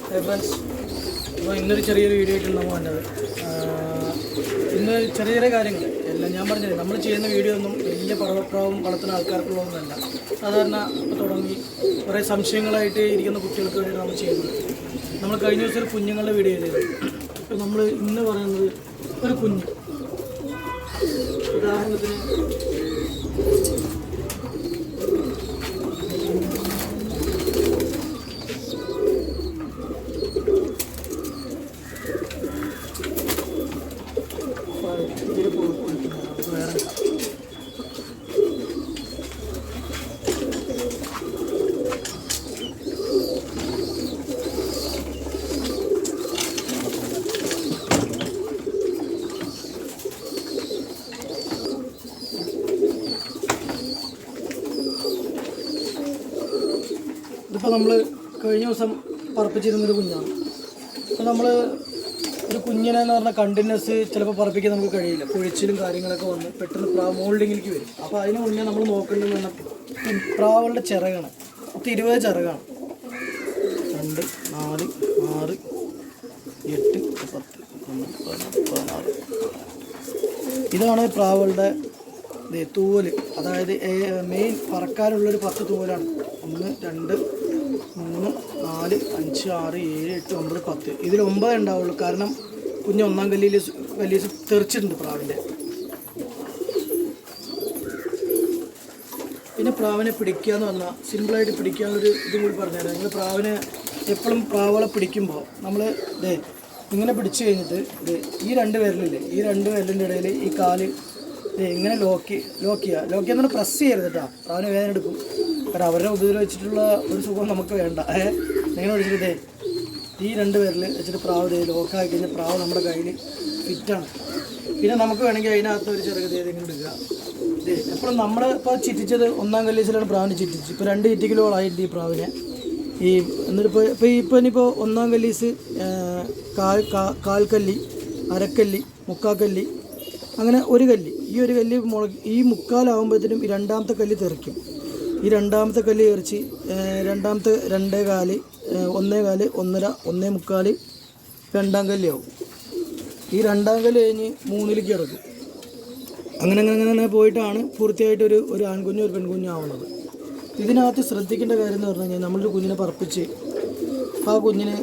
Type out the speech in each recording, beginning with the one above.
Friends, അപ്പോൾ ഇന്നൊരു ചെറിയൊരു വീഡിയോ ആയിട്ട് നമ്മൾ വന്നത്. ഇന്ന് ചെറിയ ചെറിയ കാര്യങ്ങൾ എല്ലാം ഞാൻ പറഞ്ഞത്, നമ്മൾ ചെയ്യുന്ന വീഡിയോ ഒന്നും വലിയ പടവപ്രാവും വളർത്തുന്ന ആൾക്കാർക്കുള്ളതൊന്നുമല്ല. സാധാരണ ഇപ്പോൾ തുടങ്ങി കുറേ സംശയങ്ങളായിട്ട് ഇരിക്കുന്ന കുട്ടികൾക്ക് വേണ്ടിയിട്ട് നമ്മൾ ചെയ്യുന്നത്. നമ്മൾ കഴിഞ്ഞ ദിവസം ഒരു കുഞ്ഞുങ്ങളുടെ വീഡിയോ ചെയ്തത്. ഇപ്പോൾ നമ്മൾ ഇന്ന് പറയുന്നത് ഒരു കുഞ്ഞ്, ഉദാഹരണത്തിന് ഇതിപ്പോൾ നമ്മൾ കഴിഞ്ഞ ദിവസം പറപ്പിച്ചിരുന്നൊരു കുഞ്ഞാണ്. അപ്പോൾ നമ്മൾ ഒരു കുഞ്ഞിനെന്ന് പറഞ്ഞാൽ കണ്ടിന്യൂസ് ചിലപ്പോൾ പറപ്പിക്കാൻ നമുക്ക് കഴിയില്ല. പൊഴിച്ചിലും കാര്യങ്ങളൊക്കെ വന്ന് പെട്ടെന്ന് മോൾഡിങ്ങിലേക്ക് വരും. അപ്പോൾ അതിന് മുന്നേ നമ്മൾ നോക്കേണ്ടത് പറഞ്ഞാൽ പ്രാവുകളുടെ ചിറകാണ്. 20 ചിറകാണ്. 2, 4, 6, 8, 10, 11, 16. ഇതാണ് പ്രാവുകളുടെ തൂവല്. അതായത് മെയിൻ പറക്കാനുള്ളൊരു 10 തൂവലാണ്. 1, 2, 3, 4, 5, 6, 7, 8, 9, 10. ഇതിൽ 9 ഉണ്ടാവുള്ളൂ. കാരണം കുഞ്ഞ് 1-ാം കല്ലിൽ വലിയ തെറിച്ചിട്ടുണ്ട് പ്രാവിൻ്റെ. പിന്നെ പ്രാവിനെ പിടിക്കുക എന്ന് പറഞ്ഞാൽ സിമ്പിളായിട്ട് പിടിക്കാനുള്ളൊരു ഇതും കൂടി പറഞ്ഞുതരാം. നിങ്ങൾ പ്രാവിനെ എപ്പോഴും പ്രാവുകളെ പിടിക്കുമ്പോൾ നമ്മൾ ഇങ്ങനെ പിടിച്ചു കഴിഞ്ഞിട്ട് ഈ 2 വിരലില്ലേ, ഈ 2 വിരലിൻ്റെ ഇടയിൽ ഈ കാല് ഇങ്ങനെ ലോക്ക് ചെയ്യുക എന്നിട്ട് പ്രസ് ചെയ്യരുത് കേട്ടോ. പ്രാവിന് വേദന എടുക്കും. കാരണം അവരുടെ ഉപദ്രവിച്ചിട്ടുള്ള ഒരു സുഖം നമുക്ക് വേണ്ട. ഇങ്ങനെ പിടിച്ചിട്ട് ഈ 2 വിരൽ വെച്ചിട്ട് പ്രാവ് ലോക്കാക്കി കഴിഞ്ഞാൽ പ്രാവ് നമ്മുടെ കയ്യിൽ ഫിറ്റാണ്. പിന്നെ നമുക്ക് വേണമെങ്കിൽ അതിനകത്ത് ഒരു ചെറുകഥ ഇങ്ങനെ എടുക്കുക. എപ്പോഴും നമ്മൾ ഇപ്പോൾ ചിറ്റിച്ചത് 1-ാം കല്ലീസിലാണ് പ്രാവിനെ ചിറ്റിച്ച്. ഇപ്പോൾ 2 കിലോളായിട്ട് ഈ പ്രാവിനെ എന്നിട്ട് ഇപ്പോൾ ഇനിയിപ്പോൾ 1-ാം കല്ലീസ്, കാൽക്കല്ലി, അരക്കല്ലി, മുക്കാക്കല്ലി, അങ്ങനെ ഒരു കല്ലി. ഈ ഒരു കല്ലി ഈ മുക്കാലാവുമ്പോഴത്തേനും ഈ 2-ാമത്തെ കല്ലി തെറിക്കും. ഈ 2-ാമത്തെ കല്ലി തെറിച്ച് 2-ാമത്തെ 2.25, 1.25, 1.5, 1.25, 2-ാം കല്ലിയാവും. ഈ 2-ാം കല്ല് കഴിഞ്ഞ് 3-ലേക്ക് കിടക്കും. അങ്ങനെ പോയിട്ടാണ് പൂർത്തിയായിട്ട് ഒരു ആൺകുഞ്ഞും ഒരു പെൺകുഞ്ഞും ആവുന്നത്. ഇതിനകത്ത് ശ്രദ്ധിക്കേണ്ട കാര്യം എന്ന് പറഞ്ഞു കഴിഞ്ഞാൽ, നമ്മളൊരു കുഞ്ഞിനെ പറപ്പിച്ച് ആ കുഞ്ഞിന്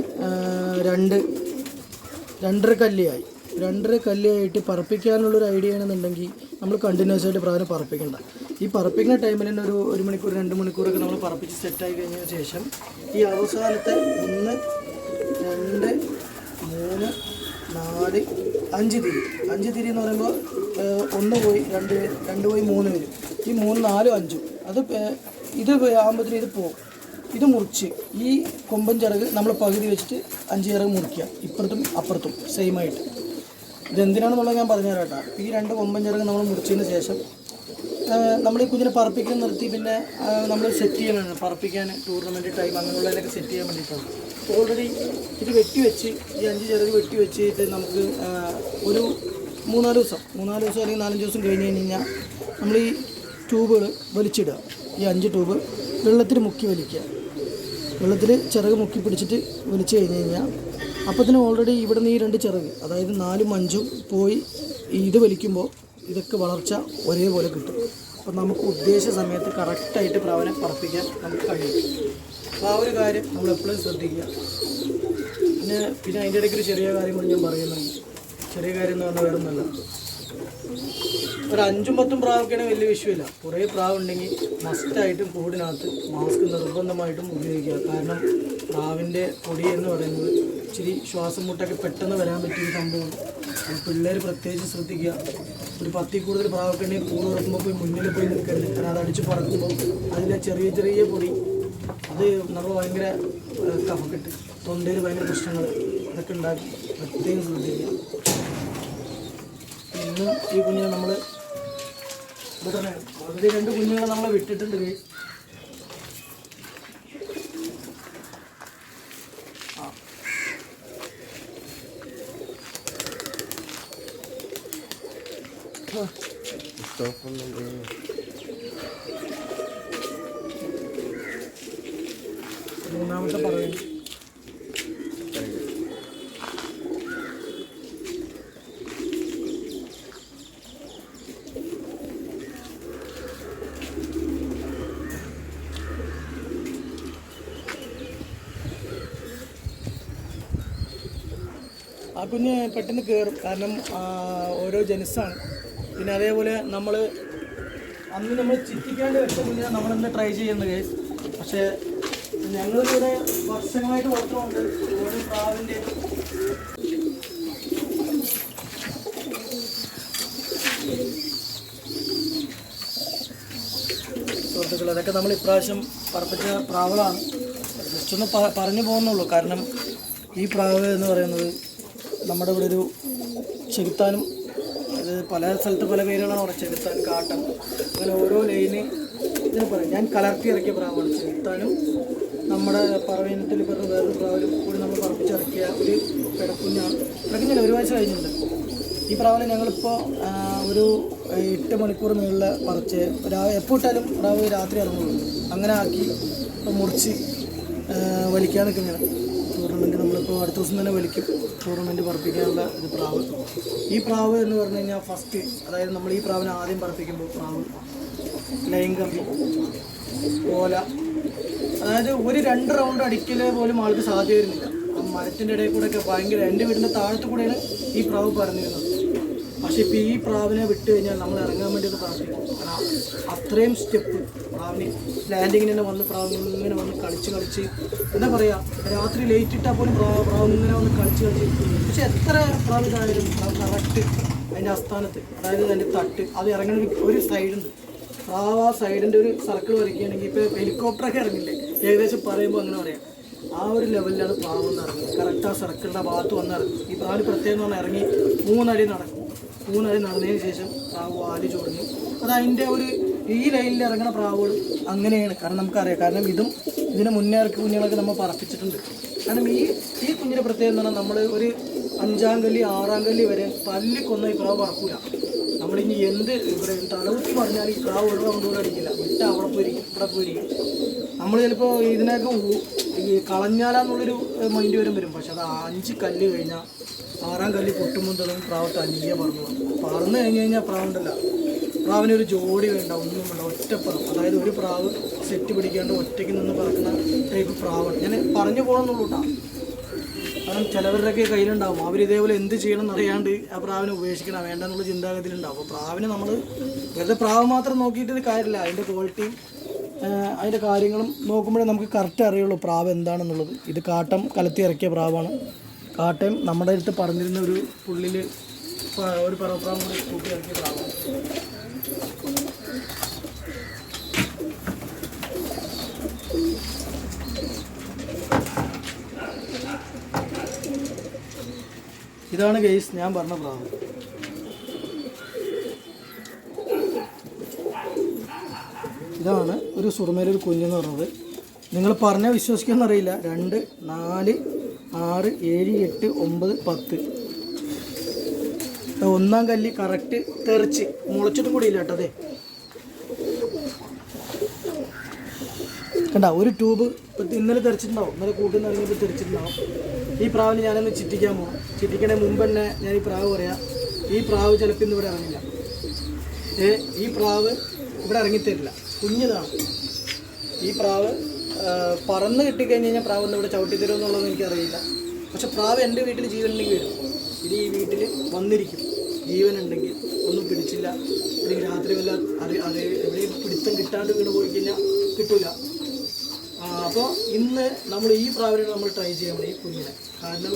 2.5 കല്ലിയായി. 2.5 കല്ലിയായിട്ട് പറപ്പിക്കാനുള്ളൊരു ഐഡിയ ആണെന്നുണ്ടെങ്കിൽ നമ്മൾ കണ്ടിന്യൂസ് ആയിട്ട് പ്രാവിനെ പറപ്പിക്കേണ്ട. ഈ പറപ്പിക്കുന്ന ടൈമിൽ തന്നെ ഒരു 1 മണിക്കൂർ 2 മണിക്കൂറൊക്കെ നമ്മൾ പറപ്പിച്ച് സെറ്റായി കഴിഞ്ഞതിന് ശേഷം ഈ അവസാനത്തെ 1, 2, 3, 4, 5 തിരി. 5 തിരി എന്ന് പറയുമ്പോൾ 1 പോയി 2 പോയി 3 വരും. ഈ 3, 4, 5 അത് ഇത് ആകുമ്പോഴത്തേനും ഇത് പോകും. ഇത് മുറിച്ച് ഈ കൊമ്പൻ ചിറക് നമ്മൾ പകുതി വെച്ചിട്ട് 5 ചിറക് മുറിക്കുക, ഇപ്പുറത്തും അപ്പുറത്തും സെയിം ആയിട്ട്. ഇതെന്തിനാണെന്നുള്ളത് ഞാൻ പറഞ്ഞു തരാം കേട്ടോ. ഈ 2 കൊമ്പൻ ചിറക് നമ്മൾ മുറിച്ചതിന് ശേഷം നമ്മൾ ഈ കുഞ്ഞിനെ പറപ്പിക്കാൻ നിർത്തി. പിന്നെ നമ്മൾ സെറ്റ് ചെയ്യണം, പറപ്പിക്കാൻ ടൂർണമെൻറ്റ് ടൈം അങ്ങനെയുള്ളതിനൊക്കെ സെറ്റ് ചെയ്യാൻ വേണ്ടിയിട്ടാണ്. ഓൾറെഡി ഇത് വെച്ച് ഈ 5 ചിറക് വെച്ചിട്ട് നമുക്ക് ഒരു 3-4 ദിവസം അല്ലെങ്കിൽ 4-5 ദിവസം കഴിഞ്ഞ് കഴിഞ്ഞാൽ നമ്മൾ ഈ ട്യൂബുകൾ വലിച്ചിടുക. ഈ 5 ട്യൂബ് വെള്ളത്തിൽ മുക്കി വലിക്കുക. വെള്ളത്തിൽ ചിറക് മുക്കി പിടിച്ചിട്ട് വലിച്ചു കഴിഞ്ഞ് കഴിഞ്ഞാൽ അപ്പത്തിന് ഓൾറെഡി ഇവിടെ നിന്ന് ഈ 2 ചിറക്, അതായത് 4ഉം 5ഉം പോയി ഇത് വലിക്കുമ്പോൾ ഇതൊക്കെ വളർച്ച ഒരേപോലെ കിട്ടും. അപ്പോൾ നമുക്ക് ഉദ്ദേശിച്ച സമയത്ത് കറക്റ്റായിട്ട് പ്രാവിനെ പറപ്പിക്കാൻ നമുക്ക് കഴിയും. അപ്പോൾ ആ ഒരു കാര്യം നമ്മൾ എപ്പോഴും ശ്രദ്ധിക്കുക. പിന്നെ അതിൻ്റെ ഇടയ്ക്ക് ഒരു ചെറിയ കാര്യം കൂടി ഞാൻ പറയുന്നുണ്ട്. ചെറിയ കാര്യം എന്ന് പറഞ്ഞാൽ വേറെ ഒന്നുമല്ല. ഒരു 5ഉം 10ഉം പ്രാവൊക്കെയാണെങ്കിൽ വലിയ വിഷയമില്ല. കുറേ പ്രാവുണ്ടെങ്കിൽ മസ്റ്റായിട്ടും കൂടിനകത്ത് മാസ്ക് നിർബന്ധമായിട്ടും ഉപയോഗിക്കുക. കാരണം പ്രാവിൻ്റെ പൊടി എന്ന് പറയുന്നത് ഇച്ചിരി ശ്വാസം മുട്ടൊക്കെ പെട്ടെന്ന് വരാൻ പറ്റിയ സംഭവം. പിള്ളേർ പ്രത്യേകിച്ച് ശ്രദ്ധിക്കുക. ഒരു 10ൽ കൂടുതൽ പ്രാവൊക്കെ ഉണ്ടെങ്കിൽ കൂട് തുറക്കുമ്പോൾ പോയി മുന്നിൽ പോയി നിൽക്കരുത്. കാരണം അത് അടിച്ച് പറക്കുമ്പോൾ അതിലെ ചെറിയ പൊടി അത് നമ്മൾ ഭയങ്കര കഫക്കെട്ട്, തൊണ്ടയിൽ ഭയങ്കര പ്രശ്നങ്ങൾ അതൊക്കെ ഉണ്ടാക്കി പ്രത്യേകം ശ്രദ്ധിക്കുക. ഇന്നും ഈ കുഞ്ഞിനെ നമ്മൾ തന്നെ വളരെ 2 കുഞ്ഞുങ്ങളെ നമ്മളെ വിട്ടിട്ടുണ്ട്. മൂന്നാമത്തെ പറയുന്നു. ആ കുഞ്ഞ് പെട്ടെന്ന് കയറും, കാരണം ഓരോ ജനുസാണ്. പിന്നെ അതേപോലെ അന്ന് നമ്മൾ ചിറ്റിക്കാണ്ട് വെച്ച കുഞ്ഞിനെ നമ്മളെന്ന് ട്രൈ ചെയ്യുന്നത് കേസ്. പക്ഷേ ഞങ്ങളിവിടെ വർഷങ്ങളായിട്ട് വളർത്തുന്നുണ്ട് ഓരോ പ്രാവിൻ്റെ. സുഹൃത്തുക്കൾ, അതൊക്കെ നമ്മൾ ഇപ്രാവശ്യം പറപ്പിച്ച പ്രാവുകളാണ്. ജസ്റ്റ് ഒന്ന് പറഞ്ഞു പോകുന്നുള്ളൂ. കാരണം ഈ പ്രാവ് എന്ന് പറയുന്നത് നമ്മുടെ ഇവിടെ ഒരു ചെകുത്താനും, അത് പല സ്ഥലത്ത് പല പേരുകളാണ് പറയുക. ചെകുത്താൻ, കാട്ടം, അങ്ങനെ ഓരോ ലൈന് ഇതിന് പറയും. ഞാൻ കലർത്തി ഇറക്കിയ പ്രാവാണ്. ചെകുത്താനും നമ്മുടെ പറവയിനത്തിൽ പറഞ്ഞ വേറൊരു പ്രാവിലും കൂടി നമ്മൾ പറപ്പിച്ചിറക്കിയ ഒരു കിടക്കുഞ്ഞാണ്. കിടക്കുഞ്ഞാൽ ഒരു വയസ്സ് കഴിഞ്ഞിട്ടുണ്ട്. ഈ പ്രാവിനെ ഞങ്ങളിപ്പോൾ ഒരു 8 മണിക്കൂർ മുകളിൽ പറിച്ച് എപ്പോൾ ഇട്ടാലും പ്രാവ് രാത്രി ഇറങ്ങുള്ളൂ. അങ്ങനെ ആക്കി മുറിച്ച് വലിക്കാൻ നിൽക്കുന്നതാണ്. ടൂർണമെൻറ്റ് നമ്മളിപ്പോൾ അടുത്ത ദിവസം തന്നെ വലിക്കും, ടൂർണമെൻറ്റ് പറപ്പിക്കാനുള്ള ഇത് പ്രാവ്. ഈ പ്രാവ് എന്ന് പറഞ്ഞു കഴിഞ്ഞാൽ ഫസ്റ്റ്, അതായത് നമ്മൾ ഈ പ്രാവിനെ ആദ്യം പറപ്പിക്കുമ്പോൾ പ്രാവ് ലൈൻ കമ്പി, ഓല, അതായത് ഒരു 2 റൗണ്ട് അടിക്കൽ പോലും ആൾക്ക് സാധ്യത വരുന്നില്ല. മരത്തിൻ്റെ ഇടയിൽ കൂടെയൊക്കെ ഭയങ്കര, എൻ്റെ വീടിൻ്റെ താഴത്തു കൂടെയാണ് ഈ പ്രാവ് പറഞ്ഞിരുന്നത്. പക്ഷെ ഇപ്പോൾ ഈ പ്രാവിനെ വിട്ട് കഴിഞ്ഞാൽ നമ്മൾ ഇറങ്ങാൻ വേണ്ടി ഒന്ന് പറപ്പിക്കും. കാരണം അത്രയും സ്റ്റെപ്പ് പ്രാവിന് ലാൻഡിങ്ങിന് തന്നെ വന്ന് പ്രാവ് ഇങ്ങനെ വന്ന് കളിച്ച് എന്താ പറയുക, രാത്രി ലേറ്റ് ഇട്ടാൽ പോലും പ്രാവ് ഇങ്ങനെ വന്ന് കളിച്ച്. പക്ഷെ എത്ര പ്രാവ് ഇതായാലും പ്രാവ് കറക്റ്റ് അതിൻ്റെ ആസ്ഥാനത്ത്, അതായത് അതിൻ്റെ തട്ട്, അത് ഇറങ്ങുന്ന ഒരു സൈഡുണ്ട്. പ്രാവ് ആ സൈഡിൻ്റെ ഒരു സർക്കിൾ വരയ്ക്കുകയാണെങ്കിൽ ഇപ്പോൾ ഹെലികോപ്റ്ററൊക്കെ ഇറങ്ങില്ലേ, ഏകദേശം പറയുമ്പോൾ അങ്ങനെ പറയാം. ആ ഒരു ലെവലിലാണ് പ്രാവ് വന്ന് ഇറങ്ങുന്നത്. കറക്റ്റ് ആ സർക്കിളിൻ്റെ ഭാഗത്ത് വന്ന് ഇറങ്ങും. ഈ പ്രാവിന് പ്രത്യേകം എന്ന് പറഞ്ഞാൽ ഇറങ്ങി 3 അടി നടക്കും. 3 അടി നടന്നതിന് ശേഷം പ്രാവ് വാല് ചോടുന്നു. അത് അതിൻ്റെ ഈ ലൈനിൽ ഇറങ്ങുന്ന പ്രാവുകൾ അങ്ങനെയാണ്. കാരണം നമുക്കറിയാം, കാരണം ഇതിന് മുന്നേ ഇറക്കി കുഞ്ഞുങ്ങളൊക്കെ നമ്മൾ പറപ്പിച്ചിട്ടുണ്ട്. കാരണം ഈ കുഞ്ഞിൻ്റെ പ്രത്യേകത എന്ന് പറഞ്ഞാൽ നമ്മൾ ഒരു 5-ാം കല്ലി 6-ാം കല്ലി വരെ തല്ലിക്കൊന്ന ഈ പ്രാവ് പറക്കൂല. നമ്മളിനി എന്ത് തലകുത്തി പറഞ്ഞാൽ ഈ പ്രാവ് ഒരു റൗണ്ട് കൂടെ അടിക്കില്ല. വിട്ട് അവിടെ പോയിരിക്കും, ഇവിടെ പോയിരിക്കും. നമ്മൾ ചിലപ്പോൾ ഇതിനൊക്കെ കളഞ്ഞാലാന്നുള്ളൊരു മൈൻഡ് വരും. പക്ഷെ അത് 5 കല്ല് കഴിഞ്ഞാൽ 6-ാം കല്ല് പൊട്ടുമ്പോൾ തുടങ്ങും പ്രാവ് തനിയെ പറന്നു കഴിഞ്ഞാൽ പ്രാവുണ്ടല്ല, പ്രാവിനൊരു ജോഡി വേണ്ട, ഒന്നും വേണ്ട, ഒറ്റപ്പറം. അതായത് ഒരു പ്രാവ് സെറ്റ് പിടിക്കാണ്ട് ഒറ്റയ്ക്ക് നിന്ന് പറക്കുന്ന ടൈപ്പ് പ്രാവാണ്. ഞാൻ പറഞ്ഞു പോകണമെന്നുള്ളൂ കേട്ടോ. കാരണം ചിലവരുടെയൊക്കെ കയ്യിലുണ്ടാവും, അവരിതേപോലെ എന്ത് ചെയ്യണം എന്നറിയാണ്ട് ആ പ്രാവിനെ ഉപേക്ഷിക്കണം, വേണ്ടെന്നുള്ള ചിന്താഗതിയിലുണ്ടാവും. അപ്പോൾ പ്രാവിനെ നമ്മൾ വെറുതെ പ്രാവ് മാത്രം നോക്കിയിട്ട് കാര്യമില്ല, അതിൻ്റെ ക്വാളിറ്റിയും അതിൻ്റെ കാര്യങ്ങളും നോക്കുമ്പോഴേ നമുക്ക് കറക്റ്റ് അറിയുള്ളൂ പ്രാവ് എന്താണെന്നുള്ളത്. ഇത് കാട്ടം കലത്തി ഇറക്കിയ പ്രാവാണ്. കാട്ടം നമ്മുടെ അടുത്ത് പറഞ്ഞിരുന്ന ഒരു പുള്ളിൽ ഒരു പറവപ്രാവും കൂടി കൂട്ടി ഇറക്കിയ പ്രാവാണ്. ഇതാണ് ഗൈസ് ഞാൻ പറഞ്ഞ പ്രാവ്. ഇതാണ് ഒരു സുറുമയിലൊരു കുഞ്ഞെന്ന് പറഞ്ഞത്. നിങ്ങൾ പറഞ്ഞാൽ വിശ്വസിക്കുമെന്നറിയില്ല. 2, 4, 6, 7, 8, 9, 10. 1-ാം കല്ലി കറക്റ്റ് തെറിച്ച് മുളച്ചിട്ടും കൂടി ഇല്ല കേട്ടോ. അതെ കണ്ട, ഒരു ട്യൂബ് ഇന്നലെ തെറിച്ചിട്ടുണ്ടാവും, ഇന്നലെ കൂട്ടിൽ നിന്ന് ഇറങ്ങിയപ്പോൾ തെറിച്ചിട്ടുണ്ടാവും. ഈ പ്രാവിന് ഞാനൊന്ന് ചിറ്റിക്കാൻ പോകും. ചിറ്റിക്കണേ മുമ്പ് തന്നെ ഞാൻ ഈ പ്രാവ് പറയാം, ഈ പ്രാവ് ചിലപ്പോൾ ഇന്ന് ഇവിടെ ഇറങ്ങില്ല. ഈ പ്രാവ് ഇവിടെ ഇറങ്ങിത്തരില്ല, കുഞ്ഞതാണ്. ഈ പ്രാവ് പറന്ന് കിട്ടിക്കഴിഞ്ഞ് കഴിഞ്ഞാൽ പ്രാവ് ഒന്ന് ഇവിടെ ചവിട്ടിത്തരും എന്നുള്ളത് എനിക്കറിയില്ല. പക്ഷെ പ്രാവ് എൻ്റെ വീട്ടിൽ ജീവനുണ്ടെങ്കിൽ വരും. ഇത് ഈ വീട്ടിൽ വന്നിരിക്കും. ജീവനുണ്ടെങ്കിൽ ഒന്നും പിടിച്ചില്ല, അല്ലെങ്കിൽ രാത്രി വല്ല എവിടെയും പിടുത്തം കിട്ടാണ്ട് വീണ് പോയി കഴിഞ്ഞാൽ കിട്ടില്ല. അപ്പോൾ ഇന്ന് നമ്മൾ ഈ പ്രാവിനെ നമ്മൾ ട്രൈ ചെയ്യാൻ ഈ കുഞ്ഞിനെ. കാരണം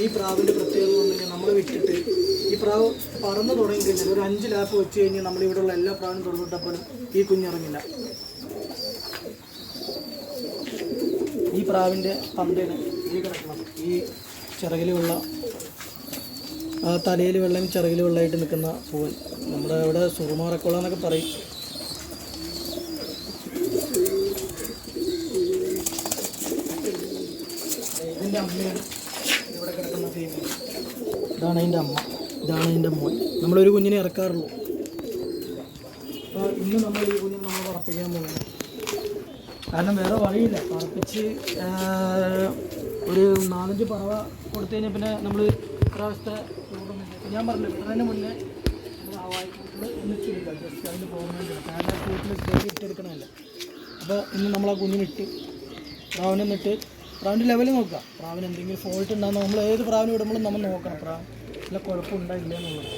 ഈ പ്രാവിൻ്റെ പ്രത്യേകത എന്ന് പറഞ്ഞാൽ നമ്മൾ വിട്ടിട്ട് ഈ പ്രാവ് പറന്ന് തുടങ്ങി കഴിഞ്ഞാൽ ഒരു 5 ലാപ്പ് വെച്ച് കഴിഞ്ഞാൽ നമ്മളിവിടെയുള്ള എല്ലാ പ്രാവിനും തുറന്നിട്ടപ്പോഴും ഈ കുഞ്ഞിറങ്ങില്ല. ഈ പ്രാവിൻ്റെ തന്തയാണ് ഈ കിടക്കണം. ഈ ചിറകിലുള്ള തലയിൽ വെള്ളം ചിറകിൽ വെള്ളമായിട്ട് നിൽക്കുന്ന പൂവൻ, നമ്മുടെ ഇവിടെ സുറുമാറക്കുള്ള എന്നൊക്കെ പറയും. ഇതിൻ്റെ അമ്മയാണ് ഇവിടെ കിടക്കുന്ന ഫീമെയിൽ. ഇതാണ് അതിൻ്റെ അമ്മ, ഇതാണ് അതിൻ്റെ മോൻ. നമ്മളൊരു കുഞ്ഞിനെ ഇറക്കാറുള്ളൂ. അപ്പോൾ ഇന്ന് നമ്മൾ ഈ കുഞ്ഞിനെ നമ്മൾ പറപ്പിക്കാൻ പോകുന്നത്. കാരണം വേറെ വഴിയില്ല. പറപ്പിച്ച് ഒരു 4-5 പറവ കൊടുത്തു കഴിഞ്ഞാൽ പിന്നെ നമ്മൾ പ്രാവശ്യത്തെ ഞാൻ പറഞ്ഞു അതിന് മുന്നേ നമ്മൾ ഹവായി കൂട്ടിൽ ഒന്നിച്ചിടില്ല, ജസ്റ്റ് അതിന് പോകാൻ വേണ്ടിയാണ്. കാരണം കൂട്ടിൽ കയറി ഇട്ടെടുക്കണമല്ല. അപ്പോൾ ഇന്ന് നമ്മൾ ആ കുഞ്ഞിനിട്ട് പ്രാവിനെ നിന്നിട്ട് പ്രാവിൻ്റെ ലെവൽ നോക്കുക. പ്രാവിന് എന്തെങ്കിലും ഫോൾട്ട് ഉണ്ടാകുന്ന നമ്മൾ ഏത് പ്രാവിന് വിടുമ്പോഴും നമ്മൾ നോക്കണം പ്രാവ് നല്ല കുഴപ്പമുണ്ടായില്ല എന്നുള്ളത്.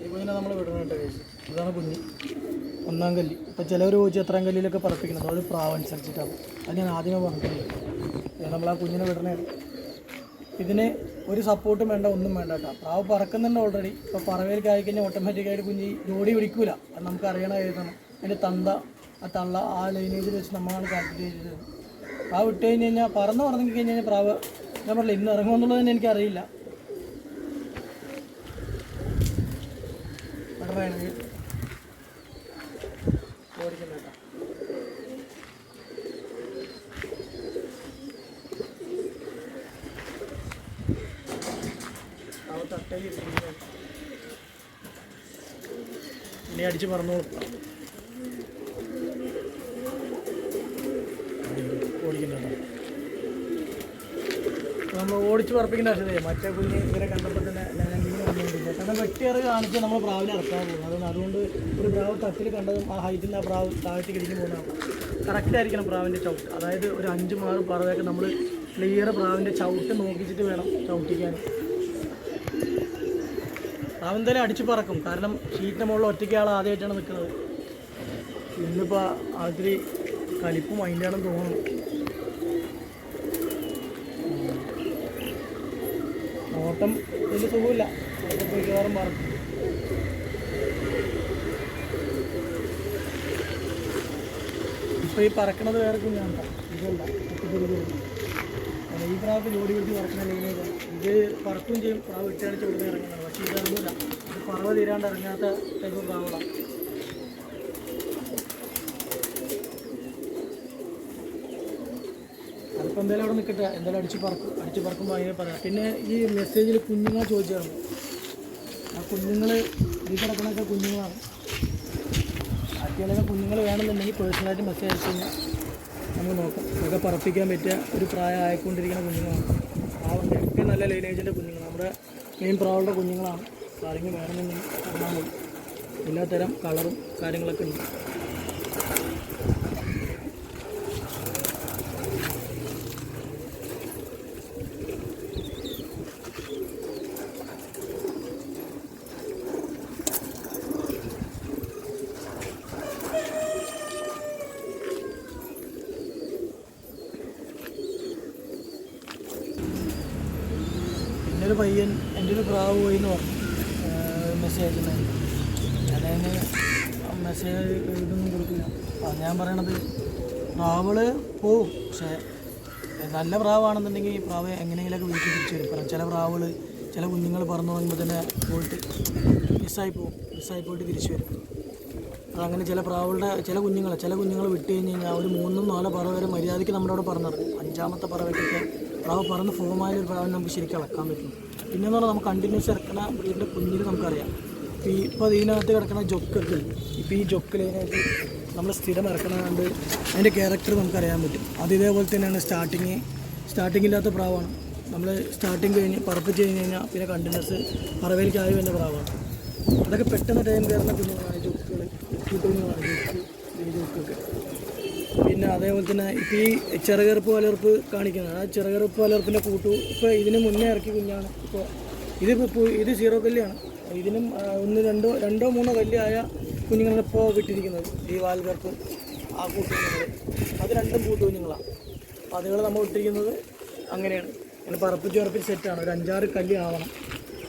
ഈ കുഞ്ഞിനെ നമ്മൾ വിടണുണ്ട് കേസ്. ഇതാണ് കുഞ്ഞ്, 1-ാം കല്ല്. ഇപ്പോൾ ചിലവർ ചോദിച്ചു എത്രാം കല്ലിലൊക്കെ പറപ്പിക്കണം, അതൊരു പ്രാവ് അനുസരിച്ചിട്ടാണ്. അത് ഞാൻ ആദ്യമേ പറഞ്ഞിട്ടില്ല. നമ്മൾ ആ കുഞ്ഞിനെ വിടണേ. ഇതിന് ഒരു സപ്പോർട്ടും വേണ്ട, ഒന്നും വേണ്ട കേട്ടോ. പ്രാവ് പറക്കുന്നുണ്ട് ഓൾറെഡി. ഇപ്പോൾ പറവേലേക്ക് ആയിക്കഴിഞ്ഞാൽ ഓട്ടോമാറ്റിക്കായിട്ട് കുഞ്ഞ് ജോഡി പിടിക്കില്ല. അത് നമുക്ക് അറിയണ ഏതാണ് അതിൻ്റെ തന്ത, ആ തള്ള, ആ ലൈനേജിൽ വെച്ച് നമ്മളാണ് കാൽക്കുലേറ്റ് ചെയ്തത്. പ്രാവ് വിട്ട് കഴിഞ്ഞ് കഴിഞ്ഞാൽ പറന്ന് പറഞ്ഞ് കഴിഞ്ഞാൽ പ്രാവ് ഞാൻ പറഞ്ഞില്ല ഇന്ന് ഇറങ്ങുമെന്നുള്ളത് തന്നെ എനിക്കറിയില്ല. ഓടിക്കണ്ട കേട്ടോ. ഇനി അടിച്ച് പറഞ്ഞോളൂ. ഓടിക്കണ്ട കേട്ടോ. നമ്മൾ ഓടിച്ച് പറപ്പിക്കേണ്ട ആവശ്യമില്ല. മറ്റേ കുഞ്ഞ് ഇവരെ കണ്ടപ്പോൾ തന്നെ ലാൻഡിങ്ങിന് വന്നുകൊണ്ടിരിക്കുക. കാരണം വെട്ടിയറ് കാണിച്ച് നമ്മൾ പ്രാവിനെ ഇറക്കാൻ പോകും. അതുകൊണ്ട് ഒരു പ്രാവ് തട്ടിൽ കണ്ടതും ആ ഹൈറ്റിൽ നിന്ന് ആ പ്രാവ് താഴത്തേക്ക് ഇടിഞ്ഞ് പോകുന്നതാണ്. കറക്റ്റായിരിക്കണം പ്രാവിൻ്റെ ചവിട്ട്. അതായത് ഒരു 5-6 പറവയൊക്കെ നമ്മൾ ക്ലിയർ പ്രാവിൻ്റെ ചവിട്ട് നോക്കിച്ചിട്ട് വേണം ചവിട്ടിക്കാൻ. പ്രാവ് എന്തായാലും അടിച്ച് പറക്കും. കാരണം ഷീറ്റിൻ്റെ മുകളിൽ ഒറ്റയ്ക്ക് ആൾ ആദ്യമായിട്ടാണ് നിൽക്കുന്നത്. ഇന്നിപ്പോൾ അതിൽ കലിപ്പും അതിൻ്റെ ആണെന്ന് തോന്നുന്നു. ഓട്ടം വലിയ സുഖമില്ല. പോയി കയറും പറക്കും. ഇപ്പോൾ ഈ പറക്കണത് വേറെ കുഞ്ഞാണ്. ഇതല്ല ഈ പ്രാവത്ത് ജോഡി പിടിച്ച് പറക്കണ ലൈനേജ്. ഇത് പറക്കുകയും ചെയ്യും. പ്രാവ് ഇട്ടടിച്ച് ഇവിടുന്ന് ഇറങ്ങുന്നത്. പക്ഷേ ഇതൊന്നുമില്ല. ഇത് പറവ തീരാണ്ട് ഇറങ്ങാത്ത ടൈപ്പ് പ്രാവുകളാണ്. അതിപ്പോൾ എന്തായാലും അവിടെ നിൽക്കട്ടെ. എന്തായാലും അടിച്ച് പറക്കുമ്പോൾ അതിനെ പറയാം. പിന്നെ ഈ മെസ്സേജിൽ കുഞ്ഞുങ്ങൾ ചോദിച്ചായിരുന്നു. ആ കുഞ്ഞുങ്ങൾ ഈ കിടക്കണൊക്കെ കുഞ്ഞുങ്ങളാണ്. ബാക്കിയുള്ള കുഞ്ഞുങ്ങൾ വേണമെന്നുണ്ടെങ്കിൽ പേഴ്സണലായിട്ട് മെസ്സേജ് അയച്ചു കഴിഞ്ഞാൽ നമ്മൾ നോക്കാം. ഇതൊക്കെ പറപ്പിക്കാൻ പറ്റിയ ഒരു പ്രായം ആയിക്കൊണ്ടിരിക്കുന്ന കുഞ്ഞുങ്ങളാണ്. പ്രാവിൻ്റെ ഒക്കെ നല്ല ലൈനേജിൻ്റെ കുഞ്ഞുങ്ങൾ, നമ്മുടെ മെയിൻ പ്രാവുകളുടെ കുഞ്ഞുങ്ങളാണ്. കാര്യങ്ങൾ വേണമെന്നുണ്ടെങ്കിൽ പറഞ്ഞാൽ മതി. എല്ലാത്തരം കളറും കാര്യങ്ങളൊക്കെ ഉണ്ട്. ഒരു പയ്യൻ എൻ്റെ ഒരു പ്രാവ് പോയി എന്ന് പറഞ്ഞു മെസ്സേജ് അയച്ചിട്ടുണ്ടായിരുന്നു. ഞാനതിന് മെസ്സേജ് ഇതൊന്നും കൊടുക്കില്ല. അപ്പം ഞാൻ പറയണത് പ്രാവുകൾ പോവും. പക്ഷേ നല്ല പ്രാവാണെന്നുണ്ടെങ്കിൽ ഈ പ്രാവ് എങ്ങനെയെങ്കിലൊക്കെ വീട്ടിൽ തിരിച്ചു വരും. കാരണം ചില പ്രാവുകൾ ചില കുഞ്ഞുങ്ങൾ പറന്നു പോകുമ്പോൾ തന്നെ പോയിട്ട് മിസ്സായി പോയിട്ട് തിരിച്ചു വരും. അതങ്ങനെ ചില പ്രാവുകളുടെ ചില കുഞ്ഞുങ്ങൾ വിട്ട് കഴിഞ്ഞ് കഴിഞ്ഞാൽ ഒരു 3-4 പറവ വരെ മര്യാദയ്ക്ക് നമ്മുടെ അവിടെ പറന്നിറങ്ങും. 5-ാമത്തെ പറവയ്ക്കൊക്കെ പ്രാവ് പറന്ന് ഫോമായൊരു പ്രാവിനെ നമുക്ക് ശരിക്കും ഇളക്കാൻ പറ്റും. പിന്നെയെന്ന് പറഞ്ഞാൽ നമുക്ക് കണ്ടിന്യൂസ് ഇറക്കുന്ന ബ്രീഡിൻ്റെ കുഞ്ഞിൽ നമുക്കറിയാം. ഇപ്പോൾ ഇതിനകത്ത് കിടക്കുന്ന ജൊക്കൊക്കെ ഇപ്പോൾ ഈ ജൊക്കിലതിനകത്ത് നമ്മൾ സ്ഥിരം ഇറക്കണതുകൊണ്ട് അതിൻ്റെ ക്യാരക്ടർ നമുക്കറിയാൻ പറ്റും. അത് ഇതേപോലെ തന്നെയാണ് സ്റ്റാർട്ടിങ്ങില്ലാത്ത പ്രാവാണ്. നമ്മൾ സ്റ്റാർട്ടിങ് കഴിഞ്ഞ് പറപ്പിച്ച് കഴിഞ്ഞ് കഴിഞ്ഞാൽ പിന്നെ കണ്ടിന്യൂസ് പറവയിലേക്കായി വരുന്ന പ്രാവാണ്. അതൊക്കെ പെട്ടെന്ന് ടൈം കയറുന്ന കുഞ്ഞുങ്ങളാണ് ജൊക്കുകൾ, കുഞ്ഞുങ്ങളാണ് ജൊക്കൊക്കെ. പിന്നെ അതേപോലെ തന്നെ ഇപ്പോൾ ഈ ചെറുകറുപ്പ് വലർപ്പ് കാണിക്കുന്നത്, ആ ചെറുകറുപ്പ് വലർപ്പിൻ്റെ കൂട്ടു ഇപ്പോൾ ഇതിന് മുന്നേ ഇറക്കി കുഞ്ഞാണ്. ഇപ്പോൾ ഇത് 0 കല്ലിയാണ്. ഇതിനും 1-2-3 കല്ലിയായ കുഞ്ഞുങ്ങളാണ് ഇപ്പോൾ വിട്ടിരിക്കുന്നത്. ഈ വാൽകറുപ്പ് ആ കൂട്ടുകുഞ്ഞുങ്ങൾ അത് 2 കൂട്ടുകുഞ്ഞുങ്ങളാണ്. അപ്പോൾ അതുകൾ നമ്മൾ വിട്ടിരിക്കുന്നത് അങ്ങനെയാണ്. അങ്ങനെ പറപ്പിച്ച് സെറ്റാണ്. ഒരു 5-6 കല്ലി ആവണം.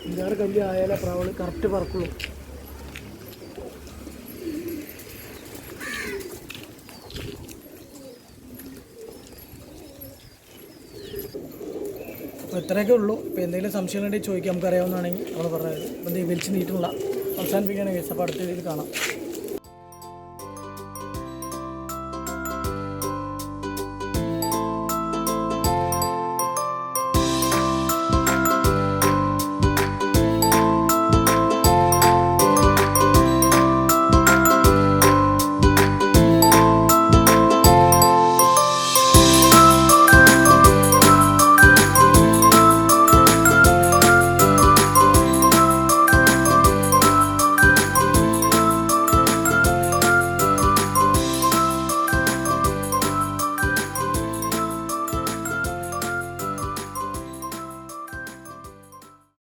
5-6 കല്ലി ആയാലേ പ്രാവുകൾ കറക്റ്റ് പറക്കുള്ളൂ. അപ്പോൾ ഇത്രയൊക്കെ ഉള്ളൂ. ഇപ്പോൾ എന്തെങ്കിലും സംശയങ്ങളുണ്ടെങ്കിൽ ചോദിക്കാം, നമുക്കറിയാവുന്നതാണെങ്കിൽ നമ്മൾ പറഞ്ഞത്. അപ്പോൾ ഇത് വലിച്ച് നീട്ടുള്ള അവസാനിപ്പിക്കുകയാണ് കേസ്. അപ്പോൾ അടുത്ത രീതിയിൽ കാണാം.